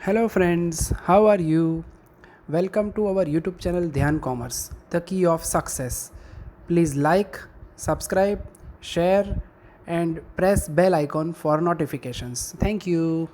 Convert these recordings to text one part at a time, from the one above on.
Hello friends, how are you? Welcome to our YouTube channel Dhyan Commerce, the key of success. Please like, subscribe, share and press bell icon for notifications. Thank you.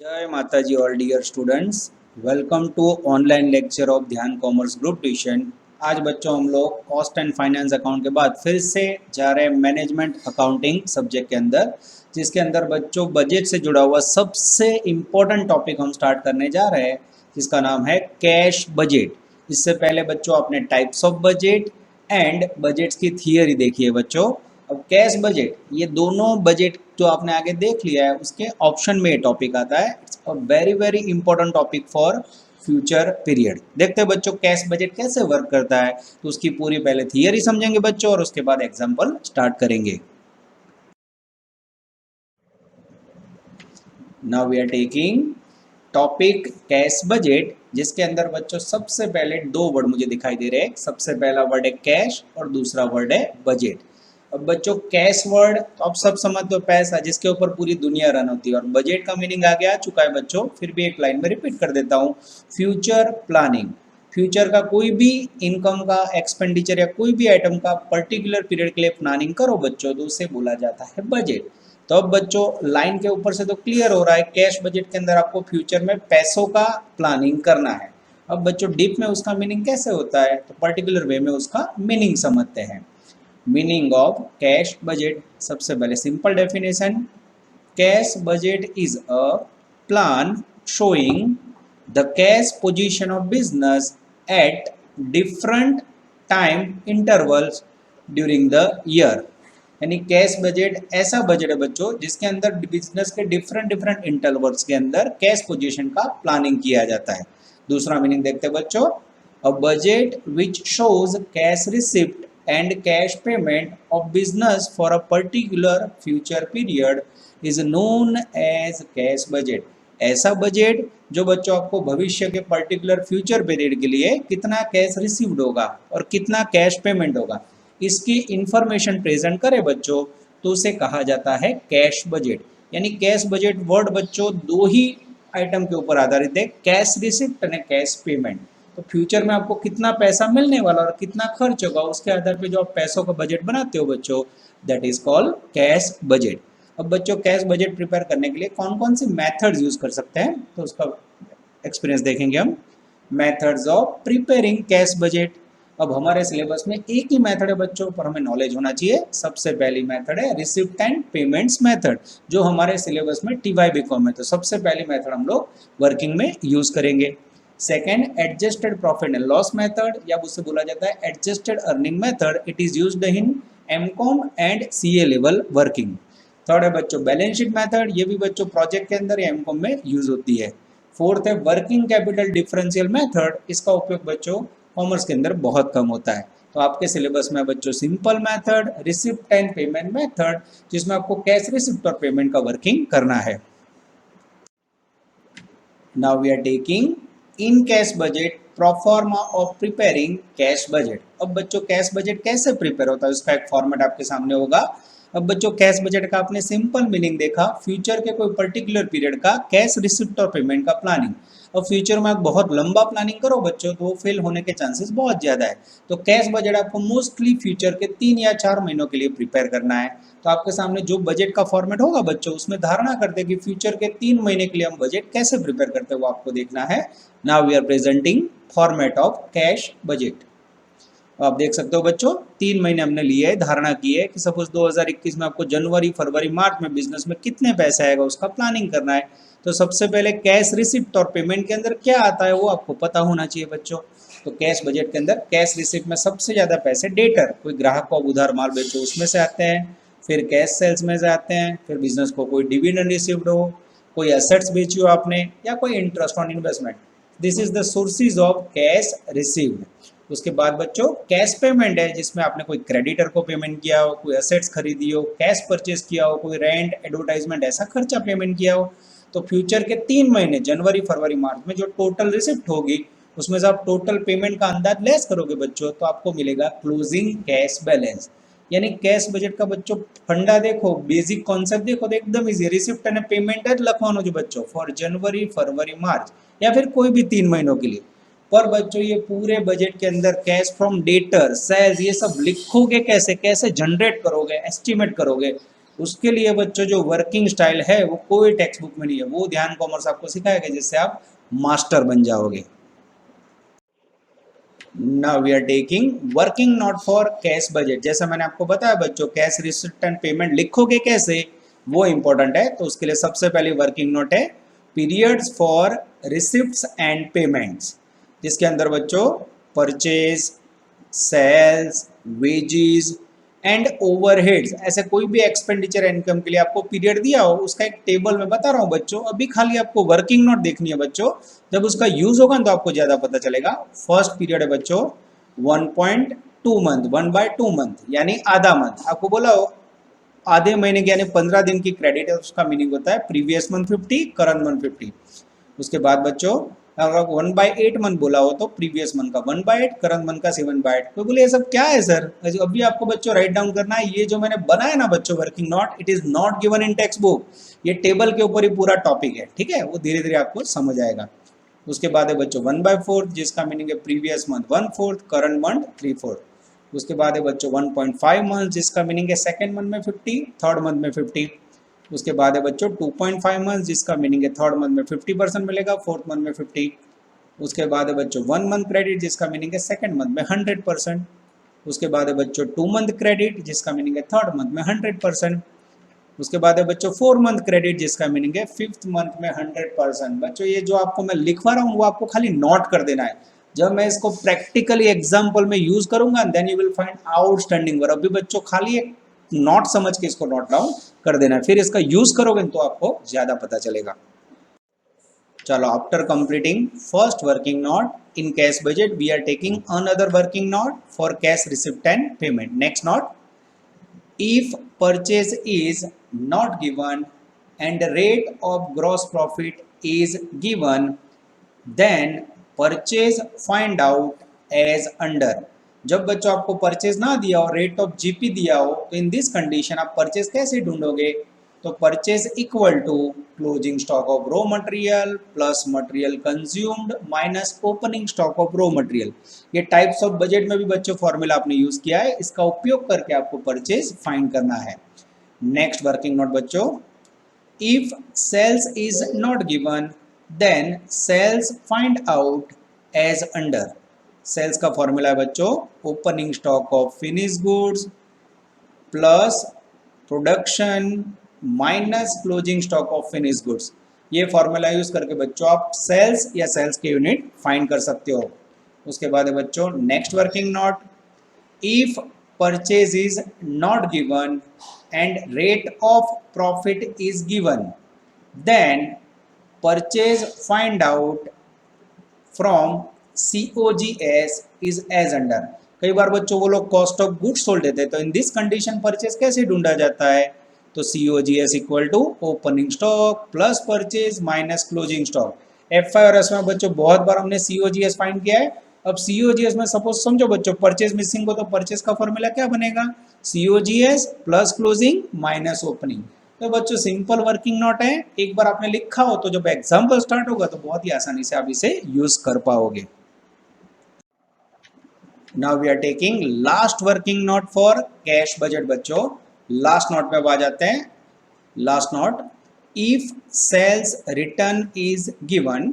जय माता ji all dear students, welcome to online lecture of Dhyan commerce group tuition. आज बच्चों हम लोग cost and finance account के बाद फिर से जा रहे हैं मैनेजमेंट अकाउंटिंग सब्जेक्ट के अंदर, जिसके अंदर बच्चों बजट से जुड़ा हुआ सबसे इम्पोर्टेंट टॉपिक हम स्टार्ट करने जा रहे हैं, जिसका नाम है कैश बजट। इससे पहले बच्चों आपने types of budget and budgets की थियरी देखी है बच्चों। अब कैश बजट, ये दोनों बजट जो आपने आगे देख लिया है उसके ऑप्शन में ये टॉपिक आता है। It's a very very important topic for future period. देखते हैं बच्चों कैश बजट कैसे वर्क करता है, तो उसकी पूरी पहले थियरी समझेंगे बच्चों और उसके बाद एग्जांपल स्टार्ट करेंगे। Now we are taking topic cash budget, जिसके अंदर बच्चों सबसे पहले दो वर्ड मुझे दिखाई दे रहे हैं। सबसे पहला वर्ड है कैश और दूसरा वर्ड है बजट। अब बच्चों कैश वर्ड तो आप सब समझते हो, पैसा जिसके ऊपर पूरी दुनिया रन होती है, और बजट का मीनिंग आगे आ चुका है बच्चों, फिर भी एक लाइन में रिपीट कर देता हूँ। फ्यूचर प्लानिंग, फ्यूचर का कोई भी इनकम का एक्सपेंडिचर या कोई भी आइटम का पर्टिकुलर पीरियड के लिए प्लानिंग करो बच्चों, तो उसे बोला जाता है बजट। तो अब बच्चों लाइन के ऊपर से तो क्लियर हो रहा है, कैश बजट के अंदर आपको फ्यूचर में पैसों का प्लानिंग करना है। अब बच्चों डीप में उसका मीनिंग कैसे होता है, तो पर्टिकुलर वे में उसका मीनिंग समझते हैं। मीनिंग ऑफ कैश बजट, सबसे पहले simple definition, cash budget is a plan showing the cash position of business at different time intervals during the year. यानी कैश बजट ऐसा बजट है बच्चों जिसके अंदर बिजनेस के डिफरेंट डिफरेंट इंटरवल्स के अंदर कैश पोजीशन का प्लानिंग किया जाता है। दूसरा मीनिंग देखते हैं बच्चों, a budget which shows cash receipt and cash payment of business for a particular future period is known as cash budget। ऐसा बजट जो बच्चों आपको भविष्य के पर्टिकुलर फ्यूचर पीरियड के लिए कितना कैश रिसीव्ड होगा और कितना कैश पेमेंट होगा, इसकी इंफॉर्मेशन प्रेजेंट करे बच्चों, तो उसे कहा जाता है कैश बजट। यानी कैश बजट वर्ड बच्चों दो ही आइटम के ऊपर आधारित है, कैश रिसिप्ट और कैश पेमेंट। तो फ्यूचर में आपको कितना पैसा मिलने वाला और कितना खर्च होगा, उसके आधार पे जो आप पैसों का बजट बनाते हो बच्चों, that is called cash budget. अब बच्चों कैश बजट प्रिपेयर करने के लिए कौन कौन सी मेथड्स यूज कर सकते हैं, तो उसका एक्सपीरियंस देखेंगे हम। Methods of preparing cash budget, अब हमारे सिलेबस में एक ही मेथड है बच्चों, पर हमें नॉलेज होना चाहिए। सबसे पहली मेथड है रिसिप्ट एंड पेमेंट्स मेथड, जो हमारे सिलेबस में टीवाई बीकॉम है, तो सबसे पहली मेथड हम लोग वर्किंग में यूज करेंगे। Second adjusted profit and loss method, या उसे बोला जाता है adjusted earning method. It is used in MCom and CA level working. Third है बच्चों बैलेंस शीट मेथड, ये भी बच्चों प्रोजेक्ट के अंदर या एमकॉम में यूज होती है। फोर्थ है वर्किंग कैपिटल डिफरेंशियल मेथड, इसका उपयोग बच्चों कॉमर्स के अंदर बहुत कम होता है। तो आपके सिलेबस में बच्चों simple method, receipt and payment method, जिसमें आपको कैश रिसिप्ट और पेमेंट का वर्किंग करना है। Now we are taking in cash budget proforma of preparing cash budget. अब बच्चों कैश बजट कैसे प्रिपेयर होता है, उसका एक फॉर्मेट आपके सामने होगा। अब बच्चों कैश बजट का आपने सिंपल मीनिंग देखा, फ्यूचर के कोई पर्टिकुलर पीरियड का कैश रिसिप्ट और पेमेंट का प्लानिंग। अब फ्यूचर में आप बहुत लंबा प्लानिंग करो बच्चों, तो वो फेल होने के चांसेस बहुत ज़्यादा है। तो कैश बजट आपको मोस्टली फ्यूचर के 3 या 4 महीनों के लिए प्रिपेयर करना है। तो आपके सामने जो बजट का फॉर्मेट होगा बच्चों, उसमें धारणा करते हैं कि फ्यूचर के 3 महीने के लिए हम बजट कैसे प्रिपेयर करते हैं, वो आपको देखना है। Now we are presenting format of cash budget. आप देख सकते हो बच्चों 3 महीने हमने लिए है, धारणा की है कि सपोज 2021 में आपको जनवरी फरवरी मार्च में बिजनेस में कितने पैसे आएगा उसका प्लानिंग करना है। तो सबसे पहले कैश रिसिप्ट और पेमेंट के अंदर क्या आता है वो आपको पता होना चाहिए बच्चों। तो कैश बजट के अंदर कैश रिसिप्ट में सबसे ज़्यादा पैसे डेटर, कोई ग्राहक को आप उधार माल बेचो उसमें से आते हैं, फिर कैश सेल्स में से आते हैं, फिर बिजनेस को कोई डिविडेंड रिसिव्ड हो, कोई एसेट्स बेची हो आपने, या कोई interest on investment. This is the sources of cash received. उसके बाद बच्चों कैश पेमेंट है, जिसमें आपने कोई क्रेडिटर को पेमेंट किया हो, कोई एसेट्स खरीदी हो, कैश परचेज किया हो, कोई रेंट एडवर्टाइजमेंट ऐसा खर्चा पेमेंट किया हो। तो फ्यूचर के 3 महीने जनवरी फरवरी मार्च में जो टोटल रिसिप्ट होगी, उसमें से आप टोटल पेमेंट का अंदाज लेस करोगे बच्चों, तो आपको मिलेगा क्लोजिंग कैश बैलेंस। यानी कैश बजट का बच्चों फंडा देखो, बेसिक कॉन्सेप्ट देखो तो एकदम इजी, रिसिप्ट અને पेमेंट જ લખવાનું છે बच्चों फॉर जनवरी फरवरी मार्च या फिर कोई भी 3 महीनों के लिए। पर बच्चों ये पूरे बजट के अंदर कैश फ्रॉम डेटर सेल्स ये सब लिखोगे कैसे, कैसे जनरेट करोगे, एस्टिमेट करोगे, उसके लिए बच्चों जो वर्किंग स्टाइल है वो कोई टेक्स्ट बुक में नहीं है, वो ध्यान कॉमर्स आपको सिखाएगा जिससे आप मास्टर बन जाओगे। Now we are taking working note for cash budget. जैसा मैंने आपको बताया बच्चों कैश रिसिप्ट एंड पेमेंट लिखोगे कैसे वो इंपॉर्टेंट है, तो उसके लिए सबसे पहले वर्किंग नोट है periods for receipts and payments, जिसके अंदर बच्चों purchase, sales, wages and overheads, ऐसे कोई भी एक्सपेंडिचर इनकम के लिए आपको पीरियड दिया हो उसका एक टेबल में बता रहा हूँ बच्चों। अभी खाली आपको वर्किंग नोट देखनी है बच्चों, जब उसका यूज होगा तो आपको ज्यादा पता चलेगा। फर्स्ट पीरियड है बच्चों 1.2 मंथ, 1/2 मंथ यानी आधा मंथ। आपको बोला हो आधे महीने की यानी 15 दिन की क्रेडिट है, उसका मीनिंग होता है प्रीवियस मंथ 50 करंट मंथ 50। उसके बाद बच्चों अगर 1/8 मंथ बोला हो तो प्रीवियस मंथ का 1/8, करंट मंथ का 7/8। तो बोले ये सब क्या है सर, अभी आपको बच्चों राइट डाउन करना है। ये जो मैंने बनाया ना बच्चों working note, it is not given in text book, ये टेबल के ऊपर ही पूरा टॉपिक है, ठीक है, वो धीरे धीरे आपको समझ आएगा। उसके बाद है बच्चों 1/4 जिसका मीनिंग है प्रीवियस मंथ 1/4, करंट मंथ 3/4। उसके बाद है बच्चों 1.5 मंथ जिसका मीनिंग है सेकेंड मंथ में 50, थर्ड मंथ में 50। उसके बाद है बच्चों 2.5 मंथ जिसका मीनिंग है थर्ड मंथ में 50% मिलेगा, फोर्थ मंथ में 50। उसके बाद है बच्चों 1 मंथ क्रेडिट जिसका मीनिंग है सेकेंड मंथ में 100%। उसके बाद है बच्चों 2 मंथ क्रेडिट जिसका मीनिंग है थर्ड मंथ में 100%। उसके बाद है बच्चों 4 मंथ क्रेडिट जिसका मीनिंग है फिफ्थ मंथ में 100%। बच्चों ये जो आपको मैं लिखवा रहा हूँ वो आपको खाली नोट कर देना है, जब मैं इसको प्रैक्टिकली एग्जाम्पल में यूज करूंगा then you will find outstanding work. अभी बच्चों खाली एक नोट समझ के इसको नोट डाउन कर देना है, फिर इसका यूज करोगे तो आपको ज्यादा पता चलेगा। चलो after completing first working note in cash budget we are taking another working note for cash receipt and payment. Next note, if purchase is not given and rate of gross profit is given then purchase find out as under। जब बच्चों आपको purchase ना दिया हो, rate of GP दिया हो, तो in this condition आप परचेज कैसे ढूंढोगे, तो purchase equal to closing stock of raw material plus material consumed minus opening stock of raw material. ये टाइप्स ऑफ बजट में भी बच्चों फॉर्मूला आपने यूज किया है, इसका उपयोग करके आपको परचेज फाइंड करना है। नेक्स्ट वर्किंग नोट बच्चों, if sales is not given then sales find out as under. Sales का फॉर्मूला है बच्चों opening stock of finish goods plus production minus closing stock of finish goods. ये formula use करके बच्चों आप sales या sales के यूनिट फाइंड कर सकते हो। उसके बाद है बच्चों next working note, if purchase is not given and rate of profit is given then purchase find out from COGS is as under. कई बार बच्चों वो लोग कॉस्ट ऑफ गुड्स सोल्ड देते हैं, तो इन दिस कंडीशन परचेज कैसे ढूंढा जाता है, तो COGS equal to opening stock plus purchase minus closing stock. F5 और S में बच्चों बहुत बार हमने COGS फाइंड किया है। अब COGS में सपोज समझो बच्चों परचेज मिसिंग हो तो परचेज का फॉर्मूला क्या बनेगा, COGS plus closing minus opening. तो बच्चों सिंपल वर्किंग नोट है, एक बार आपने लिखा हो तो जब एग्जाम्पल स्टार्ट होगा तो बहुत ही आसानी से आप इसे यूज कर पाओगे। Now we are taking last working note for cash budget बच्चों। लास्ट नोट पे आ जाते हैं। Last note, if sales return is given,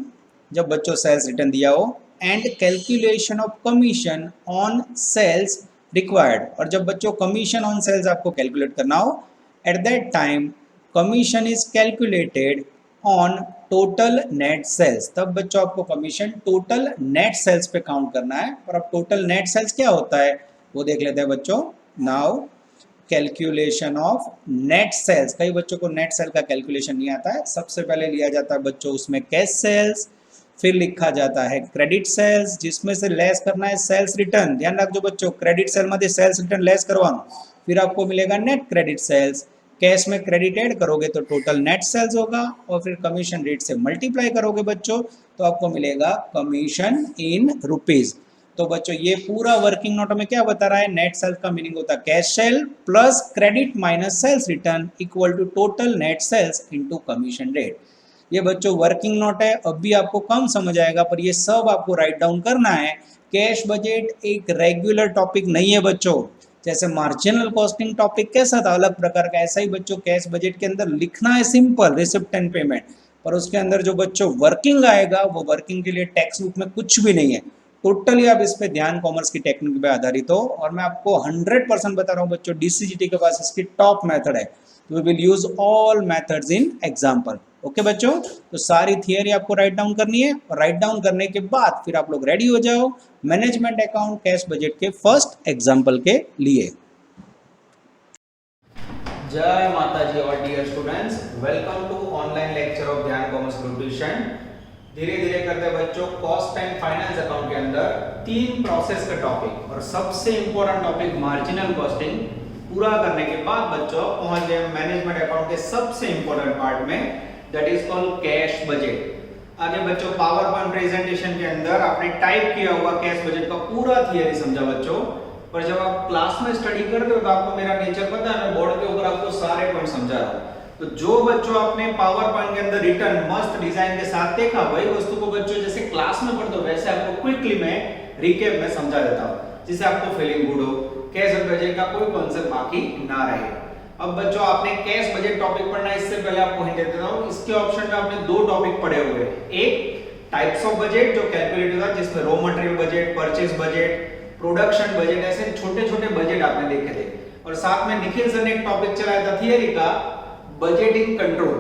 जब बच्चों सेल्स रिटर्न दिया हो, and calculation of commission on sales required, और जब बच्चों कमीशन ऑन सेल्स आपको कैलकुलेट करना हो, at that time commission is calculated on total net sales. तब बच्चों आपको कमीशन टोटल नेट सेल्स पे काउंट करना है। और अब टोटल नेट सेल्स क्या होता है वो देख लेते हैं बच्चों। Now calculation of net sales, कई बच्चों को नेट सेल का कैलकुलेशन नहीं आता है। सबसे पहले लिया जाता है बच्चों उसमें कैश सेल्स, फिर लिखा जाता है क्रेडिट सेल्स जिसमें से लेस करना है सेल्स रिटर्न। ध्यान रखो बच्चों क्रेडिट सेल मध्ये सेल्स रिटर्न लेस करवाना, फिर आपको मिलेगा नेट क्रेडिट सेल्स। कैश में क्रेडिट ऐड करोगे तो टोटल नेट सेल्स होगा, और फिर कमीशन रेट से मल्टीप्लाई करोगे बच्चों तो आपको मिलेगा कमीशन इन रुपीज। तो बच्चों ये पूरा वर्किंग नोट में क्या बता रहा है, नेट सेल्स का मीनिंग होता है cash sale plus credit minus sales return equal to total net sales into commission rate. ये बच्चों वर्किंग नोट है, अभी आपको कम समझ आएगा पर ये सब आपको राइट डाउन करना है। कैश बजट एक रेगुलर टॉपिक नहीं है बच्चों, जैसे मार्जिनल कॉस्टिंग टॉपिक कैसा था अलग प्रकार का, ऐसा ही बच्चों कैश बजट के अंदर लिखना है सिंपल रिसिप्ट एंड पेमेंट, पर उसके अंदर जो बच्चों वर्किंग आएगा वो वर्किंग के लिए टेक्स्ट बुक में कुछ भी नहीं है, टोटली आप इस पे ध्यान कॉमर्स की टेक्निक पे आधारित हो। और मैं आपको 100% बता रहा हूँ बच्चों, डीसीजीटी के पास इसकी टॉप मेथड है, we will use all methods in example. Okay बच्चों, तो सारी थियरी आपको राइट डाउन करनी है और राइट डाउन करने के बाद फिर आप लोग रेडी हो जाओ मैनेजमेंट अकाउंट कैश बजट के फर्स्ट एग्जाम्पल के लिए। जय माता जी और dear students, welcome to online lecture of Dhyan commerce group tuition. धीरे धीरे करते बच्चों कॉस्ट एंड फाइनेंस अकाउंट के अंदर 3 प्रोसेस का टॉपिक और सबसे इंपॉर्टेंट टॉपिक मार्जिनल कॉस्टिंग पूरा करने के बाद बच्चों पहुंच गए मैनेजमेंट अकाउंट के सबसे इंपॉर्टेंट पार्ट में, that is called cash budget. आगे बच्चों पावर पॉइंट प्रेजेंटेशन के अंदर आपने टाइप किया हुआ कैश बजट का पूरा थियरी समझा बच्चों, पर जब आप क्लास में स्टडी करते हो तो आपको मेरा नेचर पता है, मैं बोर्ड के ऊपर आपको सारे पॉइंट समझा रहा हूं। तो जो बच्चों आपने पावर पॉइंट के अंदर रिटर्न मस्त डिजाइन के साथ देखा, वही वस्तु को बच्चों जैसे क्लास में पढ़ते हो वैसे आपको क्विकली मैं रिकैप में समझा देता हूं, जिससे आपको फीलिंग गुड हो, कैश बजट का कोई कॉन्सेप्ट बाकी ना रहे। अब बच्चों आपने कैश बजट टॉपिक पढ़ना है, इससे पहले आपको हिंट देता हूं, इसके ऑप्शन में आपने 2 टॉपिक पढ़े हुए हैं। एक टाइप्स ऑफ बजट जो कैलकुलेट होता है, जिसमें raw material budget, purchase budget, production budget, ऐसे छोटे छोटे बजट आपने देखे थे। और साथ में निखिल सर ने एक टॉपिक चलाया था थियरी का, बजटिंग कंट्रोल,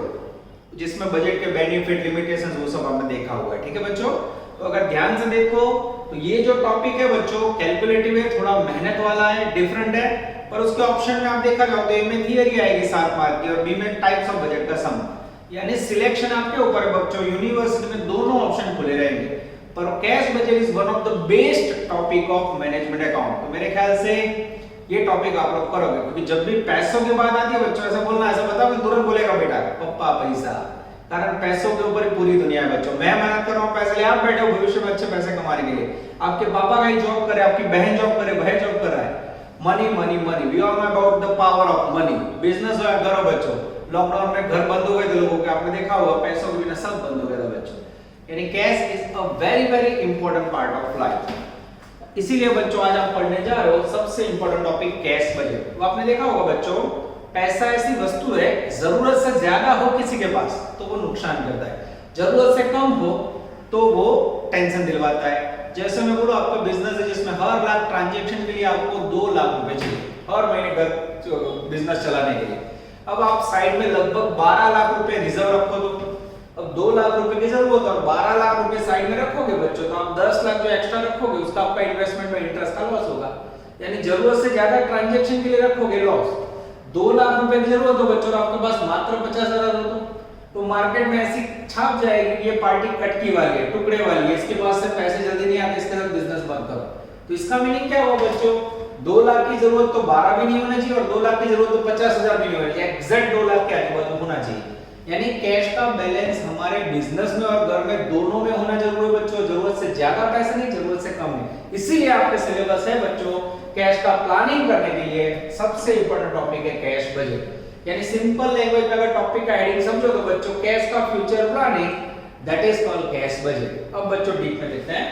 जिसमें बजट के बेनिफिट लिमिटेशंस वो सब आपने देखा हुआ है। ठीक है बच्चों, तो अगर ध्यान से देखो तो ये जो टॉपिक है बच्चों कैलकुलेटिव है, थोड़ा मेहनत वाला है, डिफरेंट है, पर उसके ऑप्शन में आप देखा जाओ तो ए में थियरी आएगी 7 मार्क की और बी में टाइप्स ऑफ बजट का सम, यानी सिलेक्शन आपके ऊपर है बच्चों। यूनिवर्सिटी में दोनों ऑप्शन खुले रहेंगे, पर cash budget is one of the best topic of management account. तो मेरे ख्याल से ये टॉपिक आप लोग करोगे, क्योंकि जब भी पैसों की बात आती है बच्चों, ऐसा बोलना ऐसा बताओ कि तुरंत बोलेगा बेटा पप्पा पैसा, कारण पैसों के ऊपर पूरी दुनिया है बच्चों। मैं मेहनत कर रहा हूं पैसे लिए, आप बैठे हो भविष्य में अच्छे पैसे कमाने के लिए, आपके पापा का ही जॉब करे, आपकी बहन जॉब करे, भाई जॉब कर रहा है, money money money, we all know about the power of money. Business हो या घर हो बच्चों, लॉकडाउन में घर बंद हो गए थे लोगों के, आपने देखा होगा पैसों के बिना सब बंद हो गया था बच्चों, यानी cash is a very very important part of life. इसीलिए बच्चों आज आप पढ़ने जा रहे हो सबसे इंपॉर्टेंट टॉपिक कैश बजट। वो आपने देखा होगा बच्चों, पैसा ऐसी वस्तु है, जरूरत से ज्यादा हो किसी के पास तो वो नुकसान करता है, जरूरत से कम हो तो वो टेंशन दिलवाता है। जैसे मैं बोलूं आपका बिजनेस है जिसमें हर लाख ट्रांजैक्शन के लिए आपको 2 लाख रुपए चाहिए हर महीने घर बिजनेस चलाने के लिए, अब आप साइड में लगभग 12 लाख रुपए रिजर्व रखो, तो अब 2 लाख रुपए की जरूरत है और 12 लाख रुपए साइड में रखोगे बच्चों, तो आप 10 लाख जो एक्स्ट्रा रखोगे उसका आपका इन्वेस्टमेंट में इंटरेस्ट का लॉस होगा, यानी जरूरत से ज्यादा ट्रांजैक्शन के लिए रखोगे लॉस। 2 लाख रुपए की जरूरत हो बच्चों, आपके पास मात्र 50,000 हो तो मार्केट में ऐसी छाप जाएगी कि ये पार्टी कटकी वाली है, टुकड़े वाली है, इसके पास से पैसे जल्दी नहीं आते, इसके साथ बिजनेस बंद करो। तो इसका मीनिंग क्या हुआ बच्चों, 2 लाख की जरूरत तो 12 भी नहीं होना चाहिए और 2 लाख की जरूरत तो 50,000 भी नहीं होना चाहिए, एग्जैक्ट 2 लाख के आजू-बाजू होना चाहिए। यानी कैश का बैलेंस हमारे बिजनेस में और घर में दोनों में होना जरूरी है बच्चों, जरूरत से ज्यादा पैसा नहीं, जरूरत से कम नहीं। इसीलिए आपके सिलेबस है बच्चों कैश का प्लानिंग करने के लिए सबसे इंपॉर्टेंट टॉपिक है कैश बजट, यानी सिंपल लैंग्वेज में अगर टॉपिक का हेडिंग समझो तो बच्चों कैश का future planning, that is called cash budget. अब बच्चों डीप में देखते हैं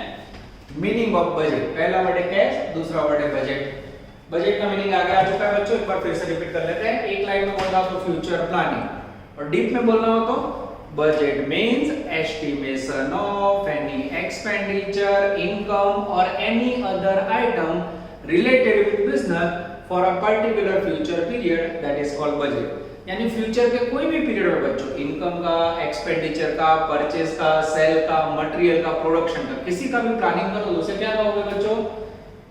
मीनिंग ऑफ बजट। पहला वर्ड है कैश, दूसरा वर्ड है बजट। बजट का मीनिंग आगे आ चुका है बच्चों, एक बार फिर से रिपीट कर लेते हैं। एक लाइन में बोलना हो तो फ्यूचर प्लानिंग और डीप में बोलना हो तो budget means estimation of any expenditure, income or any other item related with business for a particular future period, that is called budget. यानी फ्यूचर के कोई भी पीरियड में बच्चों, इनकम का, एक्सपेंडिचर का, परचेज का, सेल का, मटेरियल का, प्रोडक्शन का, किसी का भी प्लानिंग करो तो उसे क्या कहोगे बच्चों,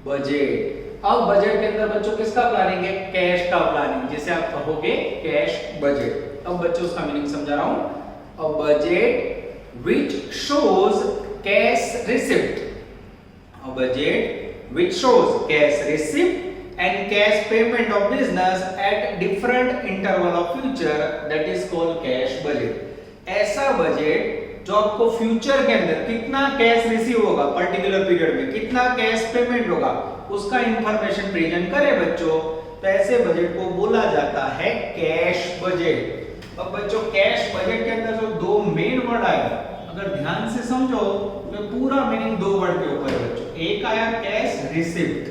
बजट। अब बजट के अंदर बच्चों किसका प्लानिंग है, कैश का प्लानिंग, जिसे आप कहोगे कैश बजट। अब बच्चों उसका मीनिंग समझा रहा हूं, a budget which shows cash receipt, a budget which shows cash receipt and cash payment of business at different interval of future, that is called cash budget। ऐसा बजट जो आपको future के अंदर कितना कैश रिसीव होगा particular period में, कितना cash payment होगा, उसका इंफॉर्मेशन प्रेजेंट करे बच्चों, तो ऐसे बजट को बोला जाता है कैश बजट। अब बच्चों कैश बजट के अंदर जो दो मेन वर्ड आए, अगर ध्यान से समझो तो पूरा मीनिंग दो वर्ड के ऊपर है बच्चों। एक आया कैश रिसिप्ट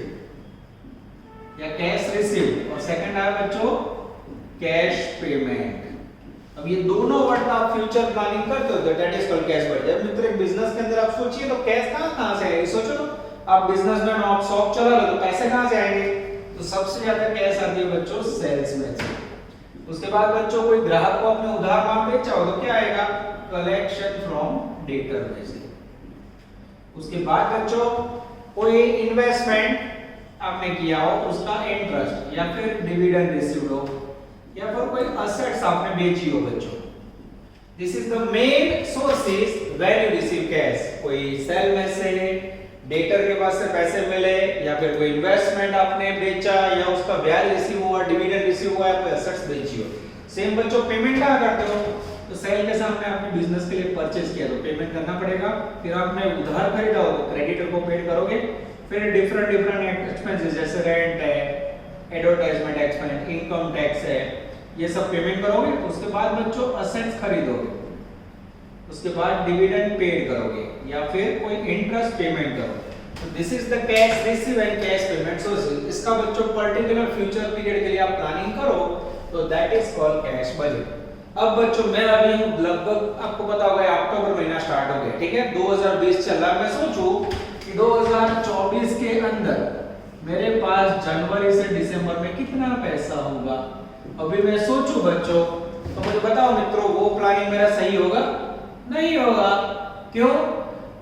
या कैश रिसीव, और सेकंड आया बच्चों कैश पेमेंट। अब ये दोनों वर्ड का आप फ्यूचर प्लानिंग करते हो तो that is called cash budget. जब मित्र एक बिजनेस के अंदर आप सोचिए तो कैश कहां से आएगी, सोचो तो आप बिजनेसमैन हो, आप शॉप चला रहे हो तो पैसे कहां से आएंगे, तो सबसे ज्यादा कैश आती है बच्चों सेल्स में से। उसके बाद बच्चों कोई ग्राहक को अपने उधार माल बेचा हो तो क्या आएगा, कलेक्शन फ्रॉम डेटर में से। उसके बाद बच्चों कोई इन्वेस्टमेंट आपने किया हो उसका इंटरेस्ट, या फिर डिविडेंड रिसीव्ड हो, या फिर कोई असेट्स आपने बेची हो बच्चों। This is the main sources when you receive cash. कोई सेल में से, डेटर के पास से पैसे मिले, या फिर कोई इन्वेस्टमेंट आपने बेचा, या उसका ब्याज रिसीव हुआ, डिविडेंड रिसीव हुआ, या कोई असेट्स बेची हो। सेम बच्चों पेमेंट क्या करते हो, तो सेल के सामने आपने बिजनेस के लिए परचेज किया तो पेमेंट करना पड़ेगा, फिर आपने उधार खरीदा हो तो क्रेडिटर को पेड करोगे, फिर डिफरेंट एक्सपेंसेस जैसे रेंट है, एडवर्टाइजमेंट एक्सपेंस, इनकम टैक्स है, ये सब पेमेंट करोगे। उसके बाद बच्चों असेट्स खरीदोगे, उसके बाद डिविडेंड पेड करोगे, या फिर कोई इंटरेस्ट पेमेंट करोगे। तो this is the cash receive and cash payment sources. इसका बच्चों पर्टिकुलर फ्यूचर पीरियड के लिए आप प्लानिंग करो तो that is called cash budget. अब बच्चों मैं अभी हूं लगभग आपको पता होगा अक्टूबर महीना स्टार्ट हो गया, ठीक है, 2020 चल रहा है। मैं सोचूं कि 2024 के अंदर मेरे पास जनवरी से दिसंबर में कितना पैसा होगा। अभी मैं सोचूं बच्चों तो मुझे बताओ मित्रों वो प्लानिंग मेरा सही होगा, नहीं होगा। क्यों,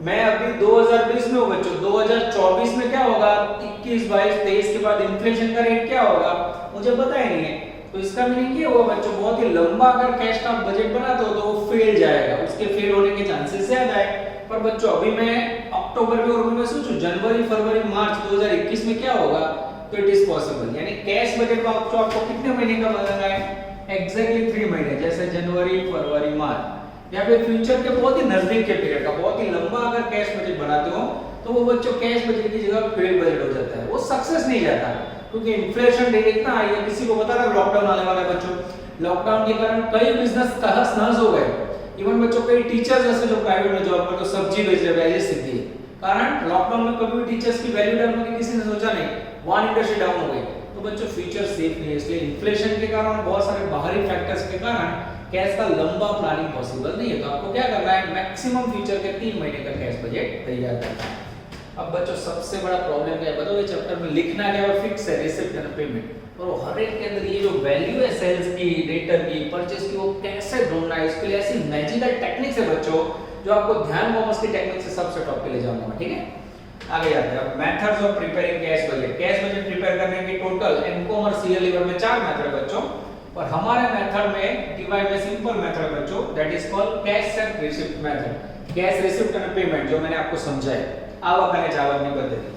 मैं अभी 2020 में हूं बच्चों, 2024 में क्या होगा, 21, 22, 23 के बाद इन्फ्लेशन का रेट क्या होगा मुझे पता ही नहीं है। तो इसका मीनिंग ये होगा बच्चों बहुत ही लंबा अगर कैश का बजट बनाते हो तो वो फेल जाएगा, उसके फेल होने के चांसेस ज्यादा है। पर बच्चों अभी मैं अक्टूबर में और मैं सोचूं जनवरी, फरवरी, मार्च 2021 में क्या होगा तो इट इज पॉसिबल। यानी कैश बजट का आपको कितने महीने का बनाना है, एग्जैक्टली 3 महीने, जैसे जनवरी, फरवरी, मार्च, या फिर फ्यूचर के बहुत ही नजदीक के पीरियड का बहुत ही लंबा अगर कैश बजट बनाते हो तो वो बच्चों कैश बजट की जगह फेल बजट हो जाता है, वो सक्सेस नहीं जाता, क्योंकि इन्फ्लेशन रेट इतना हाई है। किसी को बता रहा लॉकडाउन आने वाला है बच्चों, लॉकडाउन के कारण कई बिजनेस तहस नहस हो गए। इवन बच्चों कई टीचर्स जैसे जो प्राइवेट में जॉब करते सब्जी बेच रहे हैं, ये स्थिति है। कारण लॉकडाउन में कभी भी टीचर्स की वैल्यू डाउन होगी किसी ने सोचा नहीं, वन इंडस्ट्री डाउन हो गई। तो बच्चों फ्यूचर सेफ नहीं है, इसलिए इन्फ्लेशन के कारण बहुत सारे बाहरी फैक्टर्स के कारण कैश का लंबा प्लानिंग पॉसिबल नहीं है। तो आपको क्या करना है, मैक्सिमम फ्यूचर के 3 महीने का कैश बजट तैयार करना है। अब बच्चों सबसे बड़ा प्रॉब्लम क्या है बताओ, ये चैप्टर में लिखना क्या है, फिक्स है रिसिप्ट एंड पेमेंट, और हर एक के अंदर ये जो वैल्यू है सेल्स की, डेटर की, परचेस की, वो कैसे ढूंढना है, इसके लिए ऐसी मैजिकल टेक्निक्स है बच्चों जो आपको ध्यान कॉमर्स की टेक्निक से सबसे टॉप पे ले जाऊंगा मैं, ठीक है। आगे जाते हैं, अब methods of preparing cash budget. Cash budget prepare करने की टोटल इनकॉमर्शियल लेवल में 4 मेथड बच्चों, और हमारे मेथड में डिवाइड में सिंपल मेथड बच्चों that is called cash and receipt method. Cash receipt and payment जो मैंने आपको समझाया आवक અને जावकની पद्धति,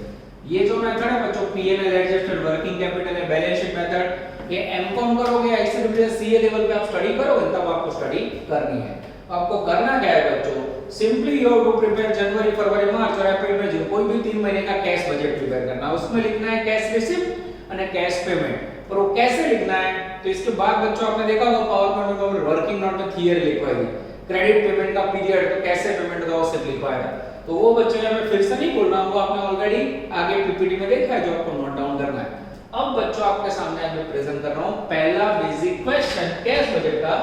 ये जो मेथड है बच्चों P&L एडजस्टेड वर्किंग कैपिटल है, बैलेंस शीट मेथड, ये एमकॉम करोगे ऐसे सीए लेवल पे आप स्टडी करोगे तब आपको स्टडी करनी है। आपको करना क्या है बच्चों, simply you have to prepare जनवरी, फरवरी, मार्च और अप्रैल में जो कोई भी 3 महीने का कैश बजट प्रिपेयर करना है। उसमें लिखना है कैश रिसिप्ट और कैश पेमेंट। और वो कैसे लिखना है, तो इसके बाद बच्चों आपने देखा होगा पावर पॉइंट में वर्किंग नोट में थियरी लिखवाई थी, क्रेडिट पेमेंट का पीरियड तो कैसे पेमेंट होगा उससे लिखवाया था। तो वो बच्चों मैं फिर से नहीं बोल रहा हूं, वो आपने ऑलरेडी आगे पीपीटी में देखा है जो आपको नोट डाउन करना है। अब बच्चों आपके सामने मैं प्रेजेंट कर रहा हूं पहला बेसिक क्वेश्चन कैश बजट का,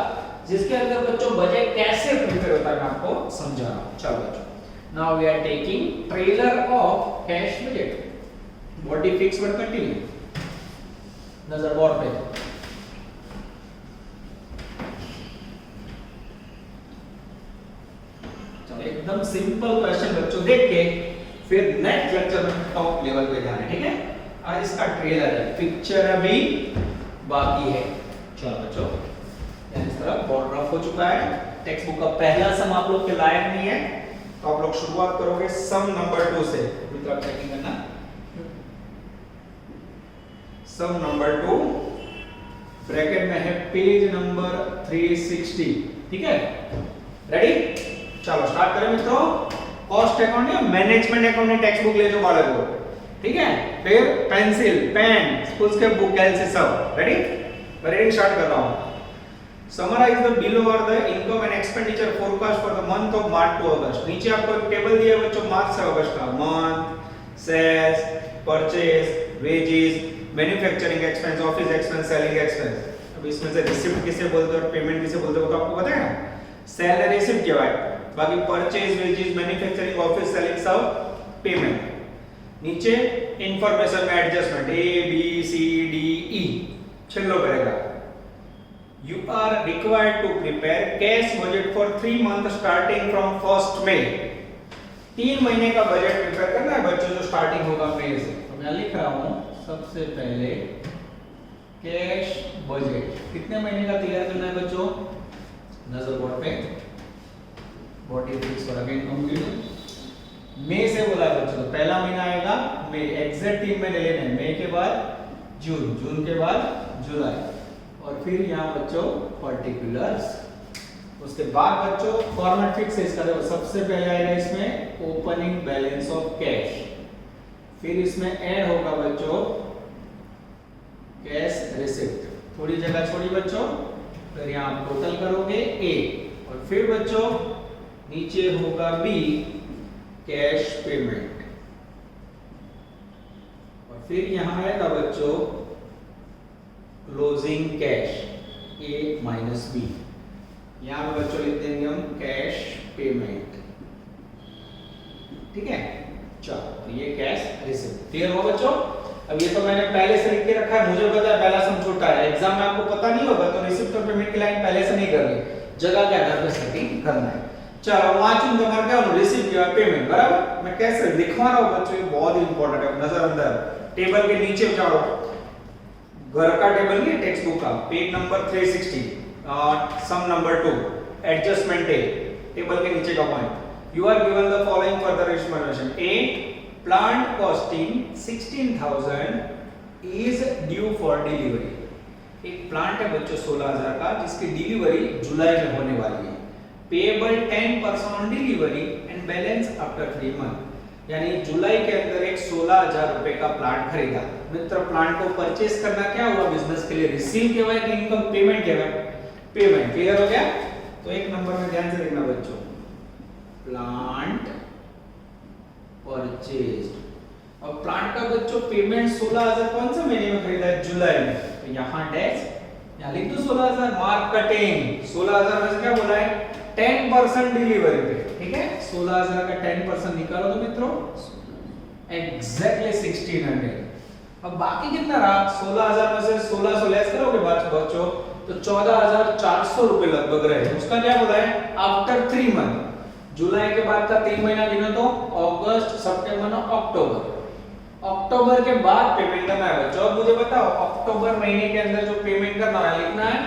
जिसके अंदर बच्चों बजट कैसे प्रिपेयर होता है मैं आपको समझा रहा हूं। चलो बच्चों, now we are taking trailer of cash budget, body fix word continue, नजर बोर्ड पे। चलो एकदम सिंपल क्वेश्चन बच्चों देख के फिर नेक्स्ट लेक्चर में टॉप लेवल पे जाना है, ठीक है। आज इसका ट्रेलर है, पिक्चर अभी बाकी है। चलो बच्चों, इस तरह बोर्ड रफ हो चुका है, टेक्स्ट बुक का पहला सम आप लोग के लायक नहीं है, तो आप लोग शुरुआत करोगे सम नंबर 2 से। मित्र आप चेकिंग करना, सम नंबर 2 ब्रैकेट में है पेज नंबर 360, ठीक है। रेडी, चलो स्टार्ट करें मित्रों। Cost accounting management accounting text book ले जो बाळको, ठीक है। फिर पेंसिल, पेन, स्कूल्स के बुक कैलसी सब रेडी। मैं रीडिंग स्टार्ट कर रहा हूं। Summarize the below are the income and expenditure forecast for the month of March to August। नीचे आपको एक टेबल दिया है बच्चों मार्च से अगस्त का। Month, sales, purchase, wages, manufacturing expense, office expense, selling expense. अब इसमें से रिसिप्ट किसे बोलते हैं और पेमेंट किसे बोलते हैं वो तो आपको पता है ना। सेल रिसिप्ट क्या है, बाकी purchase, wages, manufacturing, office selling सब पेमेंट। नीचे इंफॉर्मेशन में adjustment A B C D E छेल्लो करेगा। You are required to prepare cash budget for 3 months starting from 1st May। 3 महीने का बजट प्रिपेयर करना है बच्चों जो स्टार्टिंग होगा मई से। तो मैं लिख रहा हूं सबसे पहले कैश बजट कितने महीने का तैयार करना है बच्चों। नजर बोर्ड पे, what is this for again complete. मई से बोला है बच्चों, तो पहला महीना आएगा मई, एग्जैक्ट 3 महीने लेने हैं। मई के बाद जून, जून के बाद जुलाई, और फिर यहाँ बच्चों पर्टिकुलर्स। उसके बाद बच्चों फॉर्मेट फिक्स है इसका। देखो सबसे पहले आएगा इसमें ओपनिंग बैलेंस ऑफ कैश, फिर इसमें ऐड होगा बच्चों कैश रिसिप्ट। थोड़ी जगह छोड़ी बच्चों, फिर यहाँ आप टोटल करोगे ए, और फिर बच्चों नीचे होगा बी कैश पेमेंट, और फिर यहाँ आएगा बच्चों क्लोजिंग कैश ए माइनस बी। यहां पे बच्चों लिख देंगे हम कैश पेमेंट, ठीक है। चलो तो ये कैश रिसिप्ट क्लियर हुआ बच्चों। अब ये तो मैंने पहले से लिख के रखा है, मुझे पता है पहला सम छूटा है। एग्जाम में आपको पता नहीं होगा तो रिसिप्ट और पेमेंट की लाइन पहले से नहीं करनी, जगह के आधार पर सेटिंग करना है। चलो वाचन तुम्हारा क्या हो, रिसिप्ट या पेमेंट बराबर। मैं कैसे दिखवा रहा हूं बच्चों, ये बहुत इंपॉर्टेंट है। नजर अंदर टेबल के नीचे जाओ, घर का टेबल नहीं टेक्स्ट बुक का, page number 360 sum number 2 adjustment A, table के नीचे का point. You are given the following further information. A plant costing 16,000 is due for delivery. एक प्लांट है बच्चों 16,000 का जिसकी डिलीवरी जुलाई में होने वाली है। Payable 10% on delivery and balance after 3 month. यानी जुलाई के अंदर एक 16,000 रुपए का प्लांट खरीदा। मित्र प्लांट को परचेस करना क्या हुआ बिजनेस के लिए, रिसीव किया कि इनकम पेमेंट किया, पेमेंट। क्लियर हो गया। तो एक नंबर में ध्यान से देखना बच्चों, प्लांट परचेज्ड। और प्लांट का बच्चों पेमेंट 16,000 कौन से महीने में खरीदा है, जुलाई में। तो यहां डैश, यहां लिख दो 16,000, मार्क कटिंग। 16,000 में क्या बोला है, 10% डिलीवरी पे, ठीक है। 16,000 का 10% निकालो तो मित्रों एग्जैक्टली 1600। अब बाकी कितना रहा, 16,000 में से 1600 लेस करोगे बच्चों तो 14,400 रुपए लगभग रहे। उसका क्या बोला है, आफ्टर 3 मंथ। जुलाई के बाद का 3 महीना गिनो तो अगस्त, सितंबर और अक्टूबर। अक्टूबर के बाद पेमेंट करना है बच्चों। अब मुझे बताओ अक्टूबर महीने के अंदर जो पेमेंट करना है लिखना है,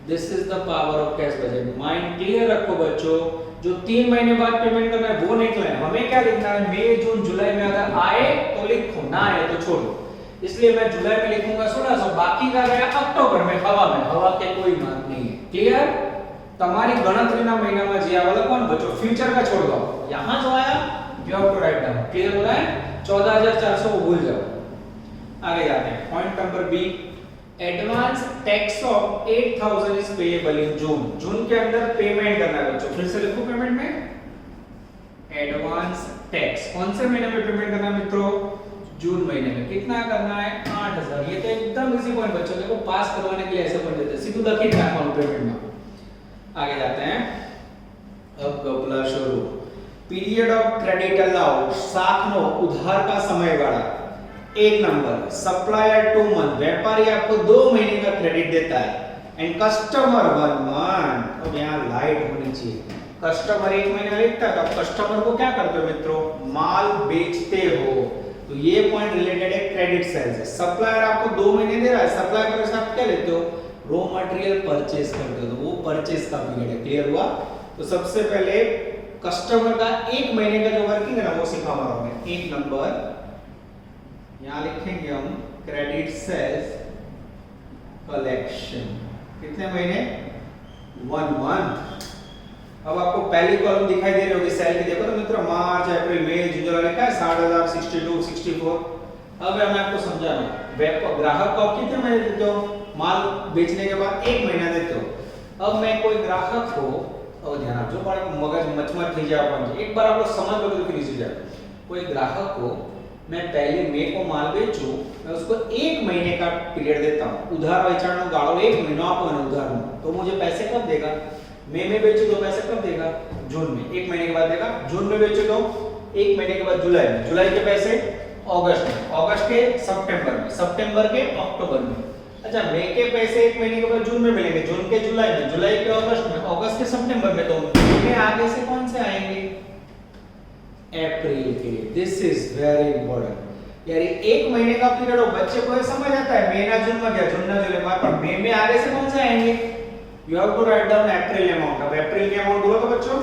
this is the power of cash budget. Mind clear रखो बच्चों, जो 3 महीने बाद पेमेंट करना है वो निकला है। हमें क्या लिखना है, मई जून जुलाई में अगर आए तो लिखो, ना आए तो छोड़ो। इसलिए मैं जुलाई में लिखूंगा 1600, बाकी का गया अक्टूबर में, हवा में, हवा के कोई मान नहीं है। क्लियर। તમારી ગણતરીના મહિનામાં જે આવા લખવાનું બચ્ચો फ्यूचर का छोड़ दो, यहां जो आया you have to write down. Clear हो रहा है। 14,400 को भूल जाओ। आगे जाते हैं point number B, advance tax of 8,000 is payable in June. जून के अंदर पेमेंट करना है बच्चों। फिर से लिखो पेमेंट में एडवांस टैक्स कौन से महीने में पेमेंट करना है मित्रों, जून महीने में। कितना करना है, 8,000। ये तो एकदम इजी पॉइंट बच्चों, देखो पास करवाने के लिए ऐसे पॉइंट देते हैं, सीधे लखी अकाउंट पेमेंट में। आगे जाते हैं। अब कपला शुरू, पीरियड ऑफ क्रेडिट अलाउड, साखनो उधार का समयगाला। 1 नंबर सप्लायर 2 मंथ, व्यापारी आपको 2 महीने का क्रेडिट देता है एंड कस्टमर 1 मंथ। अब यहाँ लाइट होनी चाहिए। कस्टमर 1 महीना लेता है तो आप कस्टमर को क्या करते हो मित्रों, माल बेचते हो। तो ये पॉइंट रिलेटेड है क्रेडिट सेल से। सप्लायर आपको 2 महीने दे रहा है, सप्लायर के साथ क्या लेते हो, रॉ मटेरियल परचेस करते हो, तो वो परचेस का पीरियड है। क्लियर हुआ। तो सबसे पहले कस्टमर का 1 महीने का जो वर्किंग है ना वो सिखा रहा हूं मैं। 1 नंबर यहां लिखेंगे हम क्रेडिट सेल्स कलेक्शन, कितने महीने, 1 मंथ। अब आपको पहली कॉलम दिखाई दे रही होगी सेल की, देखो तो मित्रों मार्च अप्रैल मई जून जुलाई लिखा है 60,000 62 64। अब मैं आपको समझा रहा हूं, ग्राहक को आप कितने महीने देते हो, माल बेचने के बाद 1 महीना देते हो। अब मैं कोई ग्राहक को, और ध्यान रखो बड़ा मगज मचमच થઈ જાય अपन, एक बार आप लोग समझ लो तो फिर इजी जाए। कोई ग्राहक को मैं पहले मई को माल बेचूं, मैं उसको 1 महीने का पीरियड देता हूं, उधार वेचाणનો ગાળો 1 મહિનો આપવાનો ઉધાર, तो मुझे पैसे कब देगा, मई में बेचूं तो पैसे कब देगा, जून में, 1 महीने के बाद देगा। जून में बेचूं तो 1 महीने के बाद जुलाई में, जुलाई के पैसे अगस्त में, अगस्त के सितंबर में, सितंबर के अक्टूबर में। अच्छा, मई के पैसे 1 महीने के बाद जून में मिलेंगे, जून के जुलाई में, जुलाई के अगस्त में, अगस्त के सितंबर में। तो मई आगे से कौन से आएंगे, अप्रैल के। दिस इज वेरी इंपॉर्टेंट यार, 1 महीने का पीरियड हो, बच्चे को ये समझ आता है महीना जून में गया, जून ना जुलाई में, पर मई में आगे से कौन से आएंगे, you have to write down April amount. अब अप्रैल के अमाउंट बोलो तो बच्चों,